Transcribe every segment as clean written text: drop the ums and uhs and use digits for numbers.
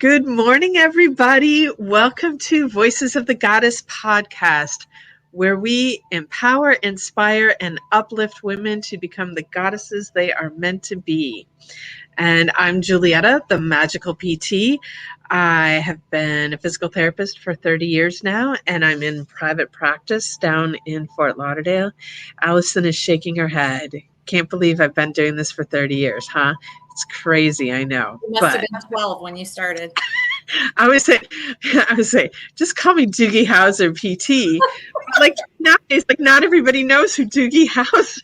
Good morning, everybody. Welcome to Voices of the Goddess podcast, where we empower, inspire, and uplift women to become the goddesses they are meant to be. And I'm Julietta, the magical PT. I have been a physical therapist for 30 years now, and I'm in private practice down in Fort Lauderdale. Allison is shaking her head. Can't believe I've been doing this for 30 years, huh? It's crazy, I know. You must have been 12 when you started. I would say, just call me Doogie Howser PT. Like nowadays, not everybody knows who Doogie Howser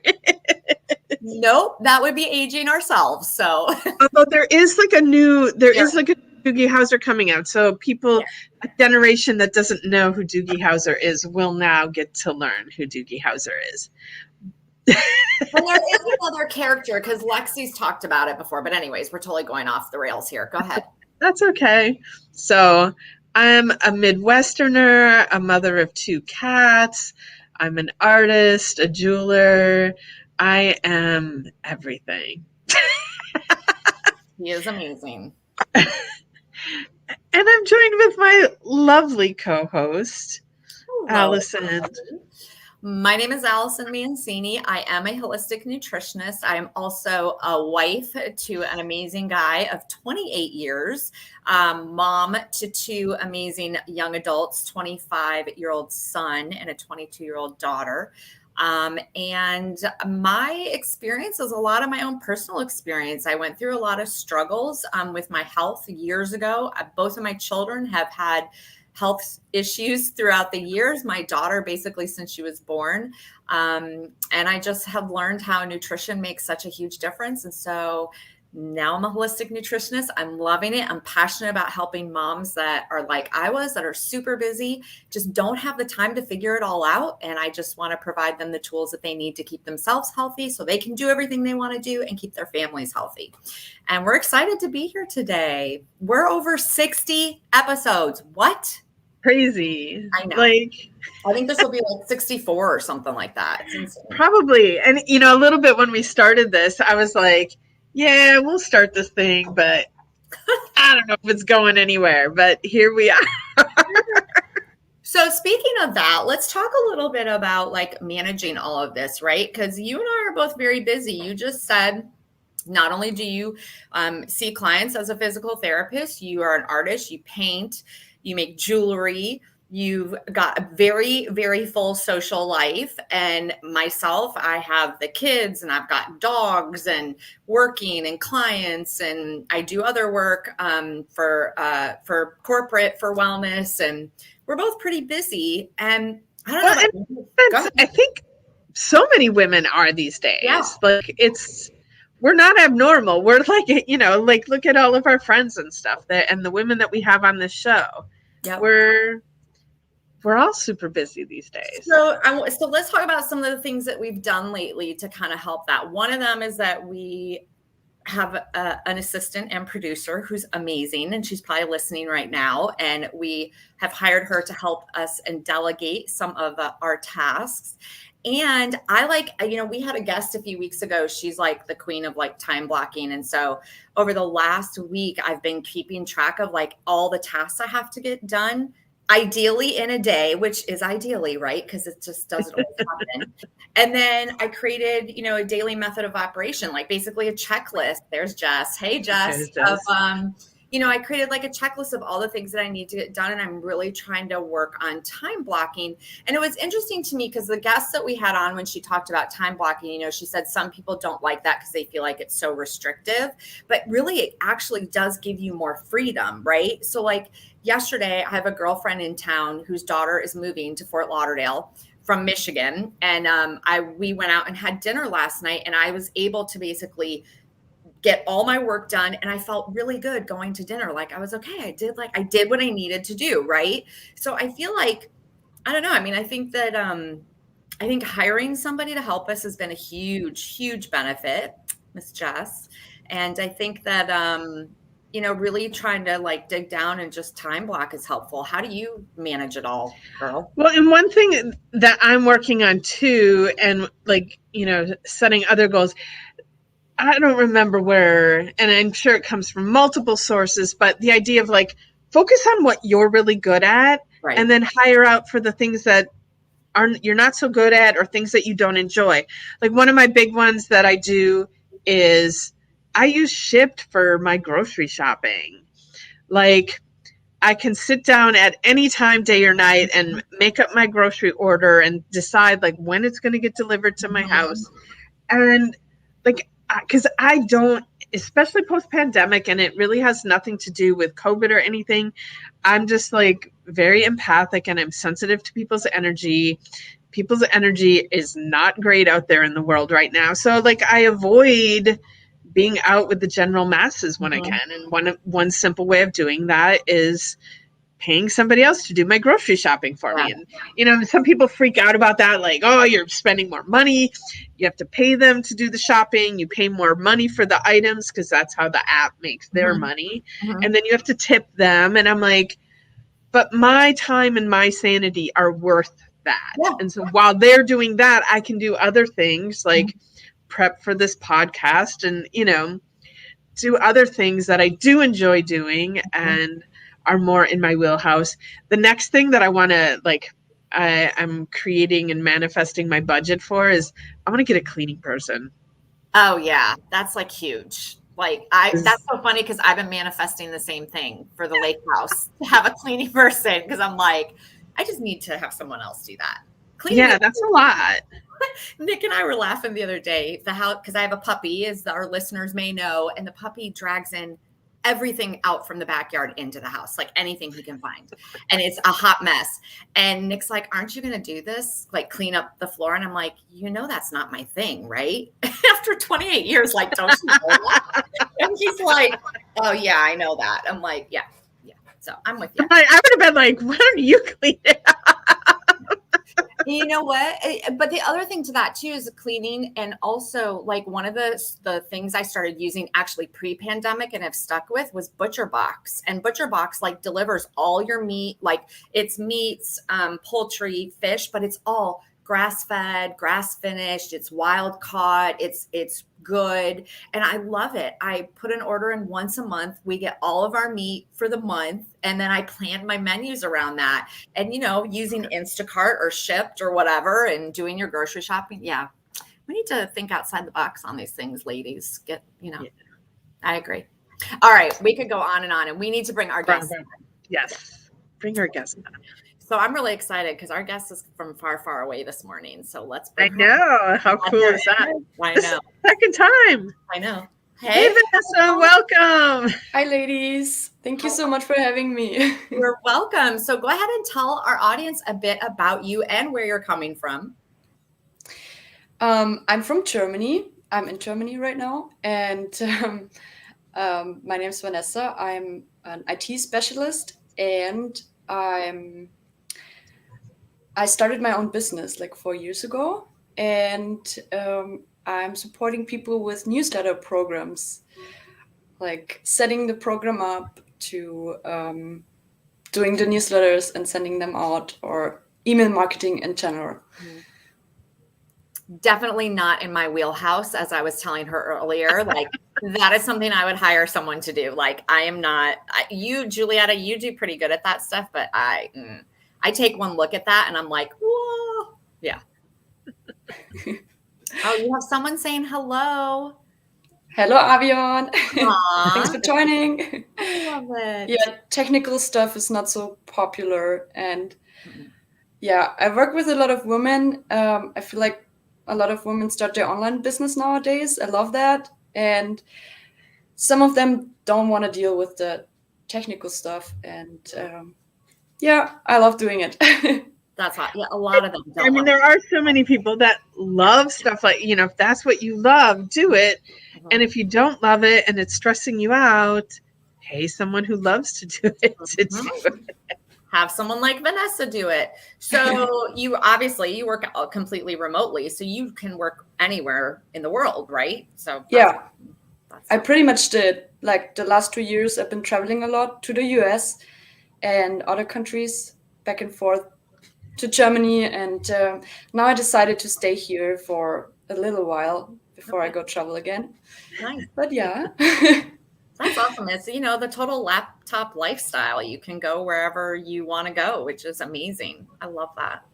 is. Nope, that would be aging ourselves. So, although there is a Doogie Howser coming out, so people, a generation that doesn't know who Doogie Howser is, will now get to learn who Doogie Howser is. And there is another character because Lexi's talked about it before. But anyways, we're totally going off the rails here. Go ahead. That's okay. So I'm a Midwesterner, a mother of 2 cats. I'm an artist, a jeweler. I am everything. He is amazing. And I'm joined with my lovely co-host, Allison. My name is Allison Mancini. I am a holistic nutritionist. I am also a wife to an amazing guy of 28 years, mom to 2 amazing young adults, 25-year-old son and a 22-year-old daughter. And my experience is a lot of my own personal experience. I went through a lot of struggles with my health years ago. Both of my children have had health issues throughout the years. My daughter, basically since she was born. And I just have learned how nutrition makes such a huge difference. And so now I'm a holistic nutritionist. I'm loving it. I'm passionate about helping moms that are like I was, that are super busy, just don't have the time to figure it all out. And I just want to provide them the tools that they need to keep themselves healthy so they can do everything they want to do and keep their families healthy. And we're excited to be here today. We're over 60 episodes. What? Crazy. I know. I think this will be like 64 or something like that. It's insane. Probably. And, a little bit when we started this, I was like, yeah, we'll start this thing, but I don't know if it's going anywhere. But here we are. So speaking of that, let's talk a little bit about managing all of this, right? Because you and I are both very busy. You just said, not only do you see clients as a physical therapist, you are an artist, you paint, you make jewelry, you've got a very, very full social life. And myself, I have the kids and I've got dogs and working and clients, and I do other work for corporate, for wellness, and we're both pretty busy. And I don't know. I think so many women are these days. Yeah. We're not abnormal. We're look at all of our friends and stuff and the women that we have on this show. Yep. We're all super busy these days. So let's talk about some of the things that we've done lately to kind of help that. One of them is that we have an assistant and producer who's amazing, and she's probably listening right now. And we have hired her to help us and delegate some of our tasks. And we had a guest a few weeks ago. She's like the queen of time blocking. And so over the last week, I've been keeping track of all the tasks I have to get done, ideally in a day, which is ideally, right? Because it just doesn't always happen. And then I created, a daily method of operation, basically a checklist. There's Jess. Hey, Jess. I created a checklist of all the things that I need to get done. And I'm really trying to work on time blocking. And it was interesting to me because the guest that we had on when she talked about time blocking, she said some people don't like that because they feel like it's so restrictive, but really it actually does give you more freedom, right? So yesterday I have a girlfriend in town whose daughter is moving to Fort Lauderdale from Michigan. And we went out and had dinner last night, and I was able to basically get all my work done. And I felt really good going to dinner. I was okay. I did what I needed to do. Right. So I feel I don't know. I mean, I think that, I think hiring somebody to help us has been a huge, huge benefit, Miss Jess. And I think that, really trying to dig down and just time block is helpful. How do you manage it all, girl? Well, and one thing that I'm working on too, and setting other goals, I don't remember where, and I'm sure it comes from multiple sources, but the idea of like focus on what you're really good at Right. and then hire out for the things that aren't you're not so good at or things that you don't enjoy. Like one of my big ones that I do is I use Shipt for my grocery shopping. Like I can sit down at any time, day or night, and make up my grocery order and decide like when it's going to get delivered to my house. And like, because I don't, especially post pandemic, and it really has nothing to do with COVID or anything. I'm just like very empathic and I'm sensitive to people's energy. People's energy is not great out there in the world right now. So like I avoid being out with the general masses when I Mhm. can. And one simple way of doing that is paying somebody else to do my grocery shopping for Yeah. me. And, you know, some people freak out about that, like, oh, you're spending more money. You have to pay them to do the shopping. You pay more money for the items because that's how the app makes their Mhm. money. Mhm. And then you have to tip them. And I'm like, but my time and my sanity are worth that. Yeah. And so while they're doing that, I can do other things like prep for this podcast and, you know, do other things that I do enjoy doing and are more in my wheelhouse. The next thing that I want to I'm creating and manifesting my budget for is I want to get a cleaning person. Oh yeah, that's like huge. Like that's so funny because I've been manifesting the same thing for the lake house to have a cleaning person because I'm like, I just need to have someone else do that. Cleaning Yeah, is that's a lot. Nick and I were laughing the other day. The house, because I have a puppy, as our listeners may know, and the puppy drags in everything out from the backyard into the house, like anything he can find. And it's a hot mess. And Nick's like, aren't you going to do this? Like clean up the floor? And I'm like, you know, that's not my thing, right? After 28 years, like, don't you know that? And he's like, oh, yeah, I know that. I'm like, yeah, yeah. So I'm with you. I would have been like, why don't you clean it up? You know what? But the other thing to that too is cleaning, and also like one of the things I started using actually pre-pandemic and have stuck with was Butcher Box. And Butcher Box like delivers all your meat, like it's meats, poultry, fish, but it's all grass-fed, grass-finished, it's wild caught, it's good, and I love it. I put an order in once a month. We get all of our meat for the month, and then I plan my menus around that. And you know, using Instacart or Shipt or whatever and doing your grocery shopping. Yeah. We need to think outside the box on these things, ladies. Yeah. I agree. All right, we could go on, and we need to bring our guests. Yes. Bring our guest. So I'm really excited because our guest is from far, far away this morning. So let's I bring her. know. How cool is that? I This is know. the second time. I know. Hey, Vanessa, welcome. Hi, ladies. Thank you so much for having me. You're welcome. So go ahead and tell our audience a bit about you and where you're coming from. I'm from Germany. I'm in Germany right now. And my name is Vanessa. I'm an IT specialist, and I started my own business like 4 years ago. And I'm supporting people with newsletter programs, like setting the program up to doing the newsletters and sending them out, or email marketing in general. Definitely not in my wheelhouse, as I was telling her earlier. Like that is something I would hire someone to do. Like I am not. You, Julietta, you do pretty good at that stuff, but I take one look at that and I'm like, whoa, yeah. Oh, you have someone saying hello. Hello, Avion. Thanks for joining. I love it. Yeah, technical stuff is not so popular. And yeah, I work with a lot of women. I feel like a lot of women start their online business nowadays. I love that. And some of them don't want to deal with the technical stuff. And yeah, I love doing it. That's hot. Yeah, a lot of them don't. I mean, there are so many people that love stuff like, you know, if that's what you love, do it. And if you don't love it and it's stressing you out, pay someone who loves to do it to do it. Have someone like Vanessa do it. So you obviously work completely remotely, so you can work anywhere in the world, right? So yeah, I pretty much did. Like the last 2 years, I've been traveling a lot to the US and other countries, back and forth to Germany. And now I decided to stay here for a little while before I go travel again. Nice. But yeah. That's awesome. It's, the total laptop lifestyle. You can go wherever you want to go, which is amazing. I love that.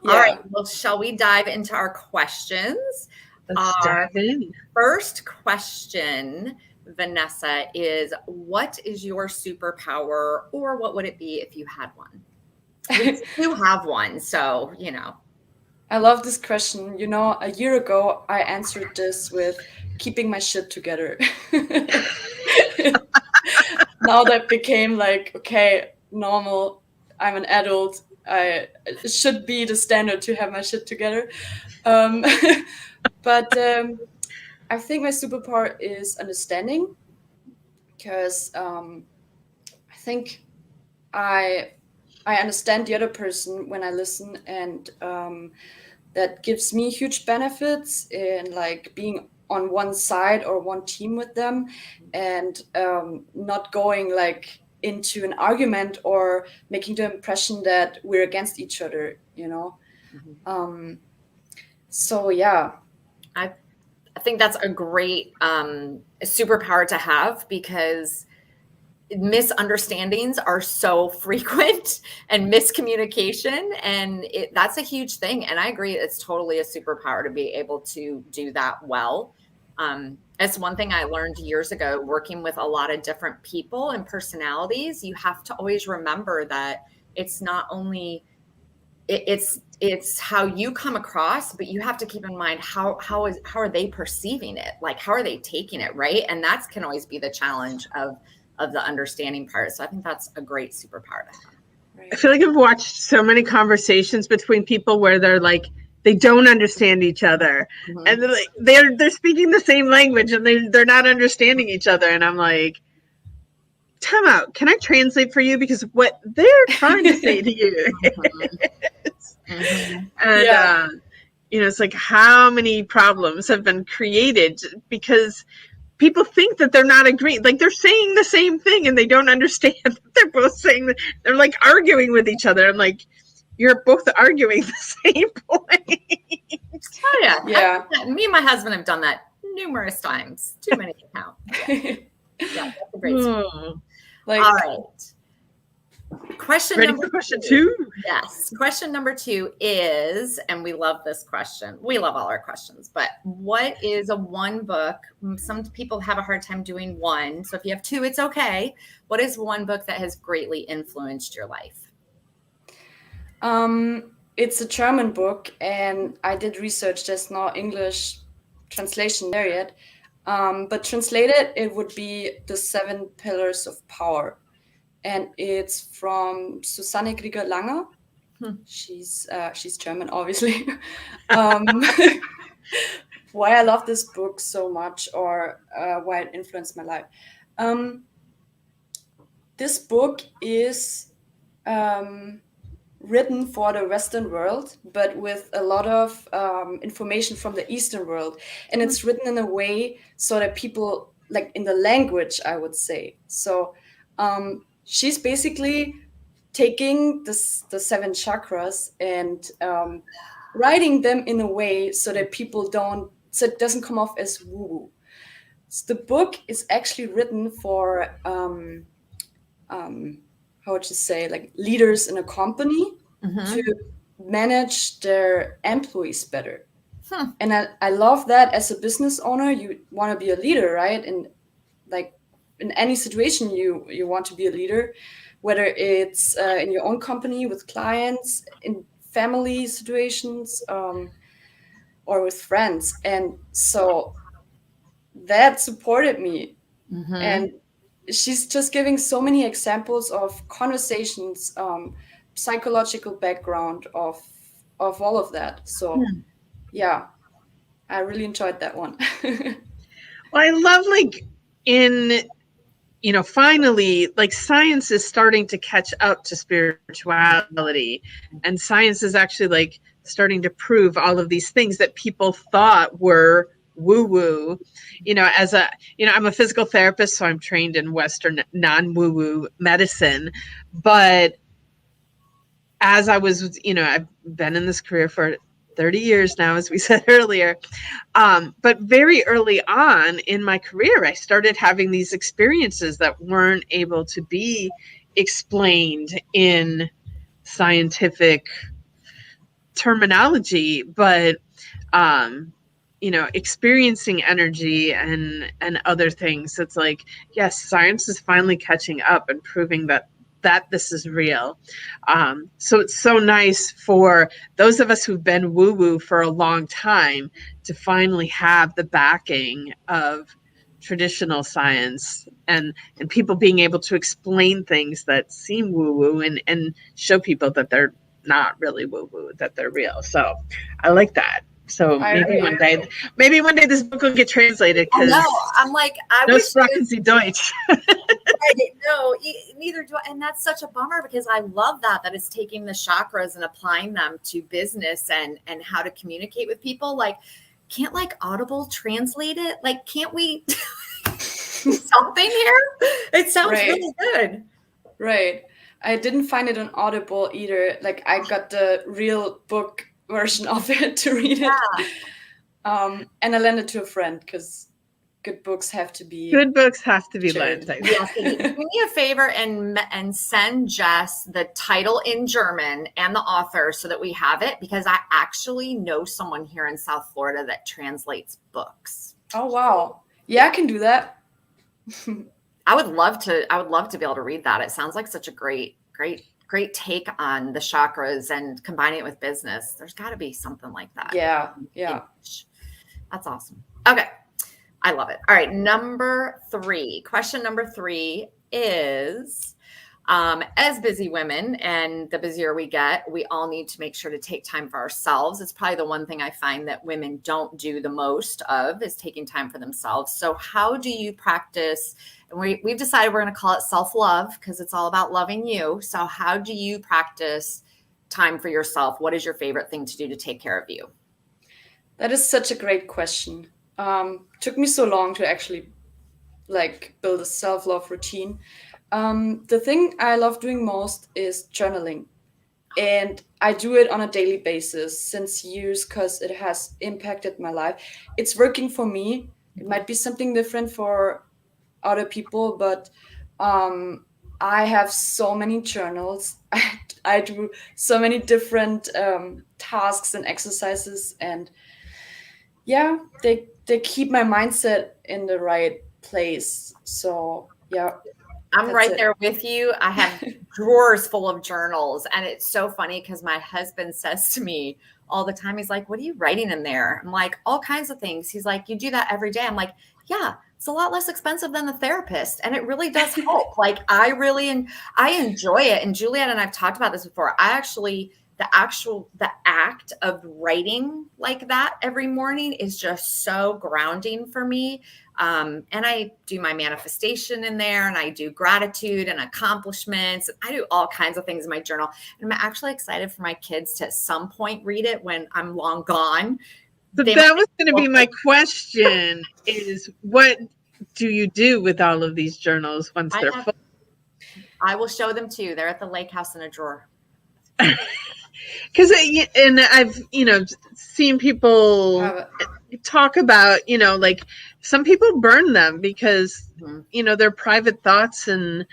Yeah. All right. Well, shall we dive into our questions? Let's dive in. First question, Vanessa, is what is your superpower, or what would it be if you had one? You have one, so, I love this question. A year ago, I answered this with keeping my shit together. Now that became like, okay, normal. I'm an adult. It should be the standard to have my shit together. But I think my superpower is understanding, because I think I understand the other person when I listen, and that gives me huge benefits in like being on one side or one team with them, and not going like into an argument or making the impression that we're against each other, So yeah. I think that's a great superpower to have, because misunderstandings are so frequent and miscommunication, and that's a huge thing. And I agree, it's totally a superpower to be able to do that well. It's one thing I learned years ago working with a lot of different people and personalities. You have to always remember that it's not only it's how you come across, but you have to keep in mind how are they perceiving it, like how are they taking it, right? And that can always be the challenge of the understanding part. So I think that's a great superpower to have. I feel like I've watched so many conversations between people where they're like, they don't understand each other, and they're like, they're speaking the same language and they're not understanding each other, and I'm like, time out, can I translate for you, because what they're trying to say to you and it's like, how many problems have been created because people think that they're not agreeing, like they're saying the same thing and they don't understand that they're both saying that. They're like arguing with each other. I'm like, you're both arguing the same point. Oh yeah. Me and my husband have done that numerous times. Too many to count. Yeah, that's a great story. All right. Question two? Yes. Question number 2 is, and we love this question. We love all our questions, but what is a one book? Some people have a hard time doing one. So if you have 2, it's okay. What is one book that has greatly influenced your life? It's a German book, and I did research. There's no English translation there yet. But translated, it would be The 7 Pillars of Power. And it's from Susanne Krieger-Langer. She's German, obviously. Why I love this book so much, or why it influenced my life. This book is written for the Western world, but with a lot of information from the Eastern world. And it's written in a way so that people, like in the language, I would say. So she's basically taking the 7 chakras and writing them in a way so that so it doesn't come off as woo-woo. So the book is actually written for how would you say, like leaders in a company to manage their employees better. And I love that. As a business owner, you want to be a leader, right? And like in any situation, you want to be a leader, whether it's in your own company with clients, in family situations, or with friends. And so that supported me. And she's just giving so many examples of conversations, psychological background of all of that. So yeah, I really enjoyed that one. Well, I love finally, like science is starting to catch up to spirituality, and science is actually like starting to prove all of these things that people thought were woo-woo. I'm a physical therapist, so I'm trained in Western non-woo-woo medicine. But as I was, I've been in this career for 30 years now, as we said earlier. But very early on in my career, I started having these experiences that weren't able to be explained in scientific terminology, but experiencing energy and other things. It's like, yes, science is finally catching up and proving that this is real. So it's so nice for those of us who've been woo-woo for a long time to finally have the backing of traditional science and people being able to explain things that seem woo-woo and show people that they're not really woo-woo, that they're real. So I like that. So maybe one day this book will get translated. I know. I'm like, I no wish sprechen Sie Deutsch. Right, no, neither do I. And that's such a bummer because I love that it's taking the chakras and applying them to business and how to communicate with people. Like, can't like Audible translate it? Like, can't we do something here? It sounds really good. Right. I didn't find it on Audible either. Like, I got the real book version of it to read it. And I lent it to a friend because good books have to be lent. Yes, do me a favor and send Jess the title in German and the author so that we have it, because I actually know someone here in South Florida that translates books. Oh wow. Yeah, I can do that. I would love to be able to read that. It sounds like such a great take on the chakras and combining it with business. There's got to be something like that. Yeah. That's awesome. Okay. I love it. All right. Question number 3 is, as busy women, and the busier we get, we all need to make sure to take time for ourselves. It's probably the one thing I find that women don't do the most of is taking time for themselves. So how do you practice? And we've decided we're going to call it self-love because it's all about loving you. So how do you practice time for yourself? What is your favorite thing to do to take care of you? That is such a great question. Took me so long to actually build a self-love routine. The thing I love doing most is journaling. And I do it on a daily basis since years because it has impacted my life. It's working for me. It might be something different for other people, but I have so many journals. I do so many different tasks and exercises, and yeah, they keep my mindset in the right place. So yeah, I'm right there with you. I have drawers full of journals, and it's so funny because my husband says to me all the time, he's like, "What are you writing in there?" I'm like, "All kinds of things." He's like, "You do that every day?" I'm like, "Yeah, it's a lot less expensive than the therapist, and it really does help." Like, I enjoy it. And Juliet and I've talked about this before. The act of writing like that every morning is just so grounding for me. And I do my manifestation in there, and I do gratitude and accomplishments. I do all kinds of things in my journal. And I'm actually excited for my kids to at some point read it when I'm long gone. But that was going to be my question is, what do you do with all of these journals once they're full? I will show them to you. They're at the lake house in a drawer. Because I've seen people talk about like some people burn them because they're private thoughts, and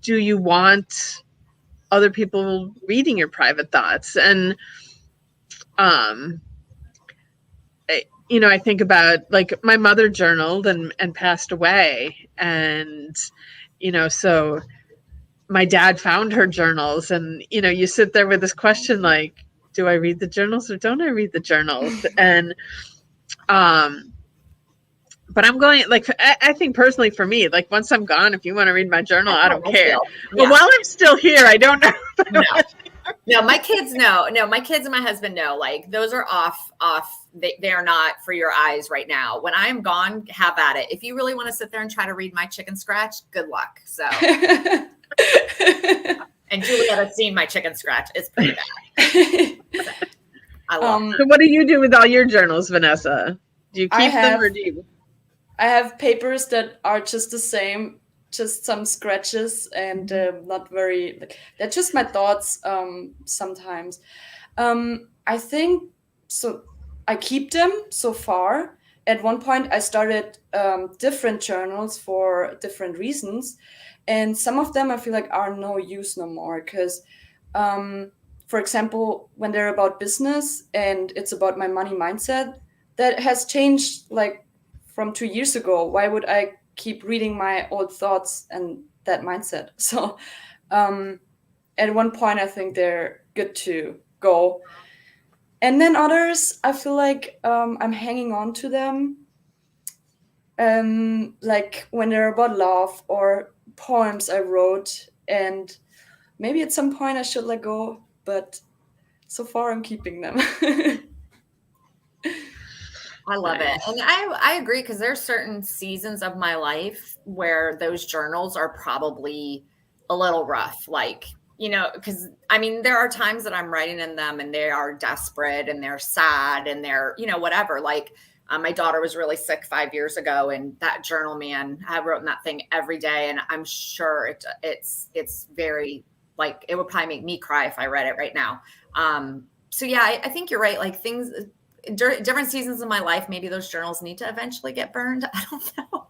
do you want other people reading your private thoughts? And I think about like my mother journaled and passed away, and so my dad found her journals, and you sit there with this question like, do I read the journals or don't I read the journals? And but I'm going, like, I think personally for me, like, once I'm gone, if you want to read my journal, I don't care. But while I'm still here, I don't know. No, my kids know. No, my kids and my husband know. Like, those are off. They are not for your eyes right now. When I am gone, have at it. If you really want to sit there and try to read my chicken scratch, good luck. So. And Juliet has seen my chicken scratch. It's pretty bad. I love it. So what do you do with all your journals, Vanessa? Do you keep them, or do you? I have papers that are just the same, just some scratches, and not very. They're just my thoughts. Sometimes, I I think so. I keep them so far. At one point, I started different journals for different reasons, and some of them I feel like are no use no more because, for example, when they're about business and it's about my money mindset, that has changed like from 2 years ago. Why would I keep reading my old thoughts and that mindset? So, at one point, I think they're good to go. And then others, I feel like I'm hanging on to them, like when they're about love or poems I wrote, and maybe at some point I should let go, but so far I'm keeping them. I love it. Nice. And I agree because there's certain seasons of my life where those journals are probably a little rough. Like, because I mean, there are times that I'm writing in them and they are desperate and they're sad and they're, whatever. Like, my daughter was really sick 5 years ago, and that journal, man, I wrote in that thing every day. And I'm sure it's very, like, it would probably make me cry if I read it right now. So yeah, I think you're right. Like things, different seasons of my life, maybe those journals need to eventually get burned. I don't know.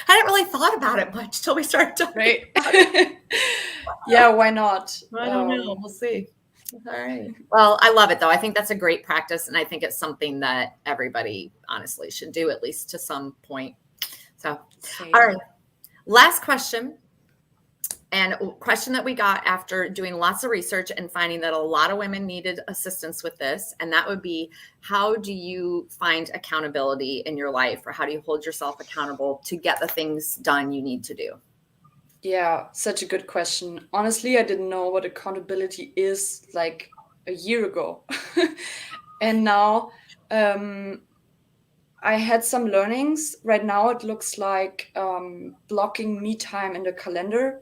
I hadn't really thought about it much till we started talking. Right. Yeah, why not? I don't know. We'll see. All right. Well, I love it though. I think that's a great practice. And I think it's something that everybody honestly should do, at least to some point. So, all right. Last question. And a question that we got after doing lots of research and finding that a lot of women needed assistance with this. And that would be, how do you find accountability in your life, or how do you hold yourself accountable to get the things done you need to do? Yeah, such a good question. Honestly, I didn't know what accountability is like a year ago. And now I had some learnings. Right now, it looks like blocking me time in the calendar.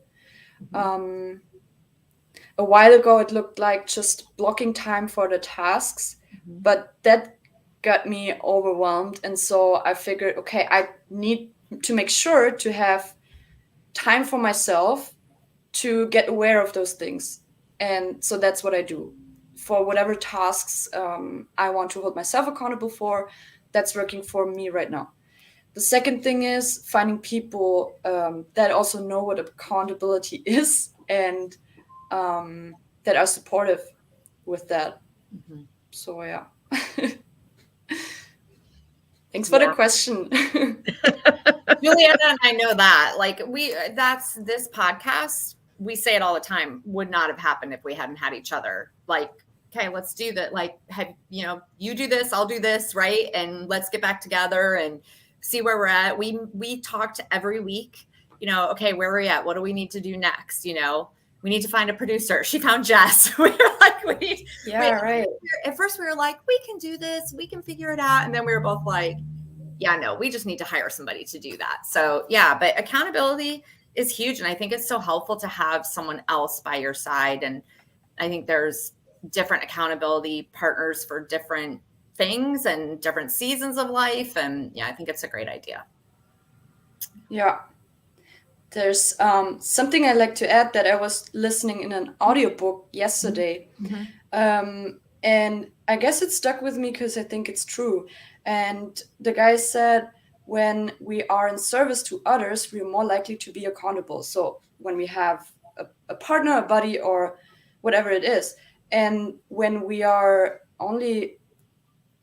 A while ago, it looked like just blocking time for the tasks, but that got me overwhelmed. And so I figured, okay, I need to make sure to have time for myself to get aware of those things. And so that's what I do for whatever tasks I want to hold myself accountable for. That's working for me right now. The second thing is finding people that also know what accountability is and that are supportive with that. So yeah. Thanks for the question. Juliana and I know that. Like, that's this podcast, we say it all the time, would not have happened if we hadn't had each other. Like, okay, let's do that. Like, you do this, I'll do this, right? And let's get back together and see where we're at. We talked every week, okay, where are we at? What do we need to do next? We need to find a producer. She found Jess. We were like, right. At first we were like, we can do this, we can figure it out. And then we were both like, yeah, no, we just need to hire somebody to do that. So yeah, but accountability is huge. And I think it's so helpful to have someone else by your side. And I think there's different accountability partners for different things and different seasons of life. And yeah, I think it's a great idea. Yeah. There's something I'd like to add that I was listening in an audiobook yesterday. And I guess it stuck with me because I think it's true. And the guy said, when we are in service to others, we're more likely to be accountable. So when we have a partner, a buddy, or whatever it is, and when we are only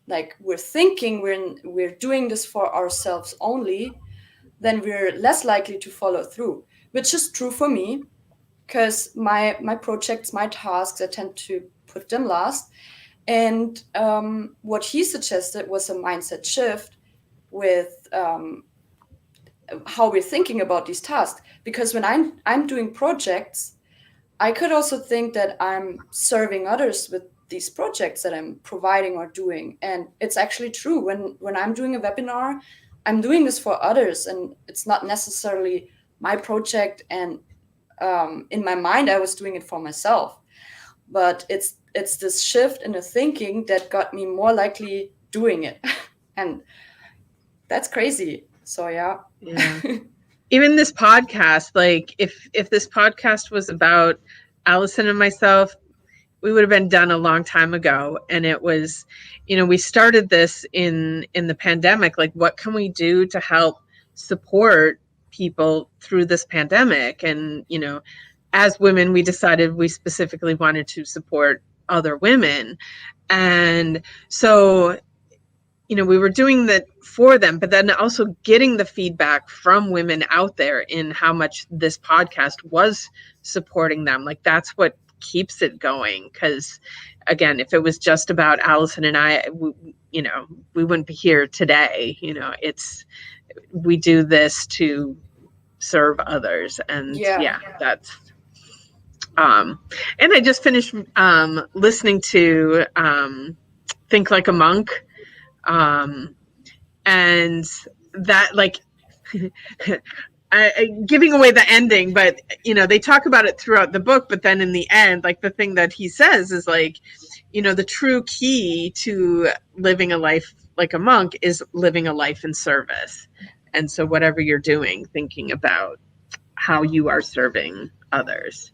like we're thinking we're doing this for ourselves only, then we're less likely to follow through, which is true for me because my projects, my tasks, I tend to put them last. And what he suggested was a mindset shift with how we're thinking about these tasks. Because when I'm doing projects, I could also think that I'm serving others with these projects that I'm providing or doing. And it's actually true. When I'm doing a webinar, I'm doing this for others, and it's not necessarily my project. And in my mind, I was doing it for myself. But it's this shift in the thinking that got me more likely doing it. And that's crazy. So yeah. Even this podcast, like if this podcast was about Allison and myself, we would have been done a long time ago. And it was, we started this in the pandemic. Like, what can we do to help support people through this pandemic? And, as women, we decided we specifically wanted to support other women. And so, we were doing that for them, but then also getting the feedback from women out there in how much this podcast was supporting them. Like, that's what keeps it going. Because again, if it was just about Allison and I, we wouldn't be here today. We do this to serve others. And that's, and I just finished listening to Think Like a Monk. And that, like, giving away the ending, but they talk about it throughout the book, but then in the end, like, the thing that he says is like, the true key to living a life like a monk is living a life in service. And so whatever you're doing, thinking about how you are serving others.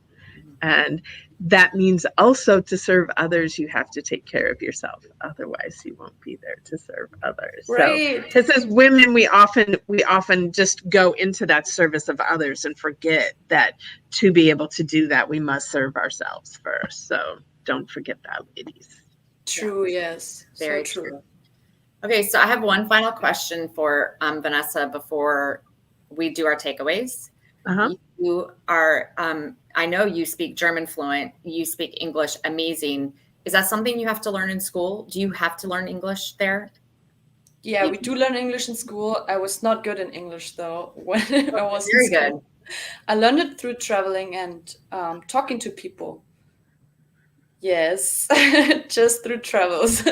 And that means also, to serve others, you have to take care of yourself. Otherwise, you won't be there to serve others. Right. So, because as women, we often just go into that service of others and forget that to be able to do that, we must serve ourselves first. So don't forget that, ladies. True. Yes. Very so true. Okay, so I have one final question for Vanessa before we do our takeaways. Uh-huh. You are, I know you speak German fluent, you speak English amazing. Is that something you have to learn in school? Do you have to learn English there? Yeah, we do learn English in school. I was not good in English, though, when I was Very in school. good. I learned it through traveling and talking to people. Yes, just through travels.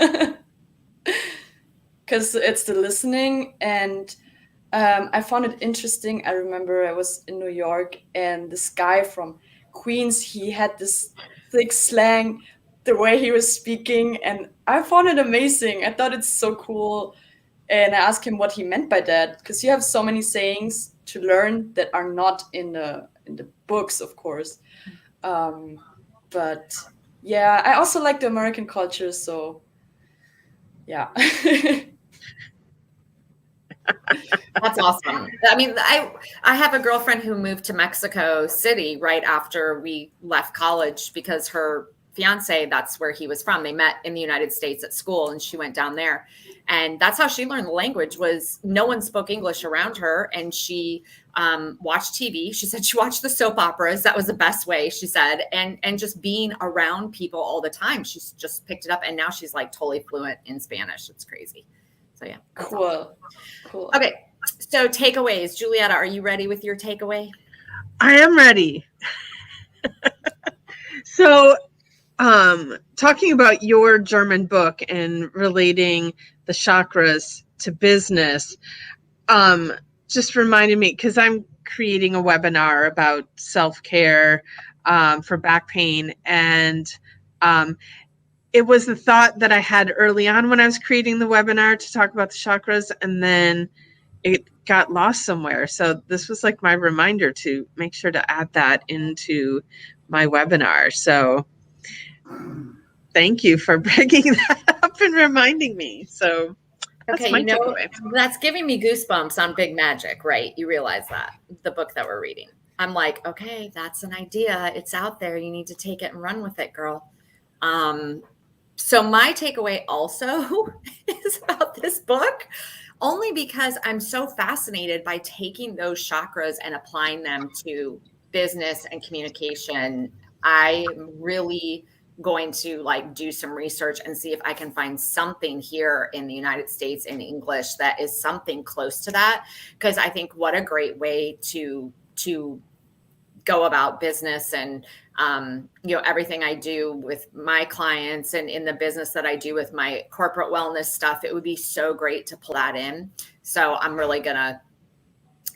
Because it's the listening, and I found it interesting. I remember I was in New York, and this guy from Queens, he had this thick slang, the way he was speaking, and I found it amazing. I thought it's so cool. And I asked him what he meant by that, because you have so many sayings to learn that are not in the books, of course. But yeah, I also like the American culture, so yeah. That's awesome. I mean, I have a girlfriend who moved to Mexico City right after we left college because her fiance, that's where he was from. They met in the United States at school, and she went down there. And that's how she learned the language. Was no one spoke English around her, and she watched TV. She said she watched the soap operas. That was the best way, she said. And just being around people all the time, she's just picked it up. And now she's like totally fluent in Spanish. It's crazy. So yeah. Cool. Awesome. Cool. Okay. So takeaways. Julietta, are you ready with your takeaway? I am ready. So, talking about your German book and relating the chakras to business, just reminded me, because I'm creating a webinar about self-care for back pain. And it was the thought that I had early on when I was creating the webinar to talk about the chakras, and then it got lost somewhere. So this was like my reminder to make sure to add that into my webinar. So thank you for bringing that up and reminding me. So that's okay, my takeaway. That's giving me goosebumps on Big Magic, right? You realize that, the book that we're reading. I'm like, okay, that's an idea. It's out there. You need to take it and run with it, girl. So my takeaway also is about this book, only because I'm so fascinated by taking those chakras and applying them to business and communication. I'm really going to do some research and see if I can find something here in the United States in English that is something close to that. Because I think what a great way to go about business and everything I do with my clients and in the business that I do with my corporate wellness stuff. It would be so great to pull that in. So I'm really gonna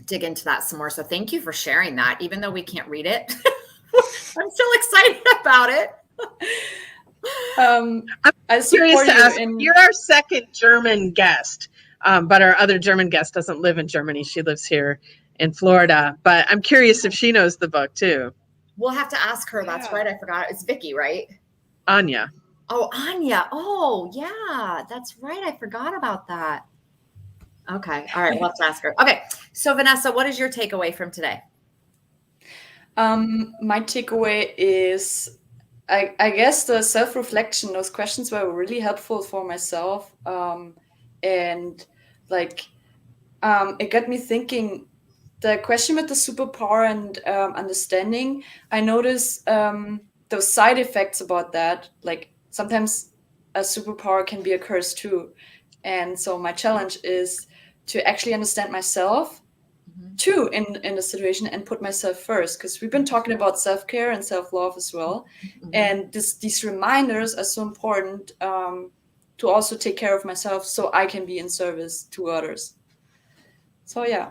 dig into that some more. So thank you for sharing that, even though we can't read it. I'm still excited about it. I'm curious to ask, you're our second German guest, but our other German guest doesn't live in Germany. She lives here in Florida, but I'm curious if she knows the book too. We'll have to ask her. That's right. I forgot. It's Vicky, right? Anya. Oh, Anya. Oh, yeah, that's right. I forgot about that. Okay. All right. We'll have to ask her. Okay. So, Vanessa, what is your takeaway from today? My takeaway is, I guess the self-reflection, those questions were really helpful for myself. And like, it got me thinking, the question with the superpower and understanding, I notice those side effects about that. Like sometimes a superpower can be a curse too. And so my challenge is to actually understand myself too in the situation and put myself first, because we've been talking about self-care and self-love as well. And these reminders are so important, to also take care of myself so I can be in service to others. So yeah.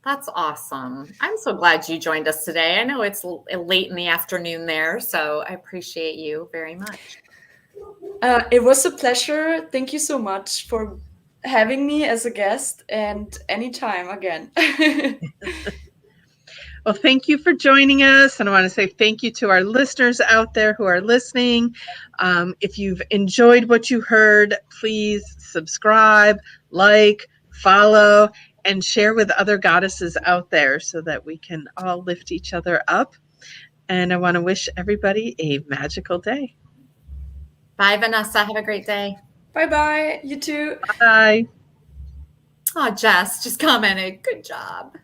That's awesome. I'm so glad you joined us today. I know it's late in the afternoon there, so I appreciate you very much. It was a pleasure. Thank you so much for having me as a guest, and anytime again. Well, thank you for joining us. And I want to say thank you to our listeners out there who are listening. If you've enjoyed what you heard, please subscribe, like, follow, and share with other goddesses out there so that we can all lift each other up. And I want to wish everybody a magical day. Bye, Vanessa. Have a great day. Bye-bye. You too. Bye. Oh, Jess just commented. Good job.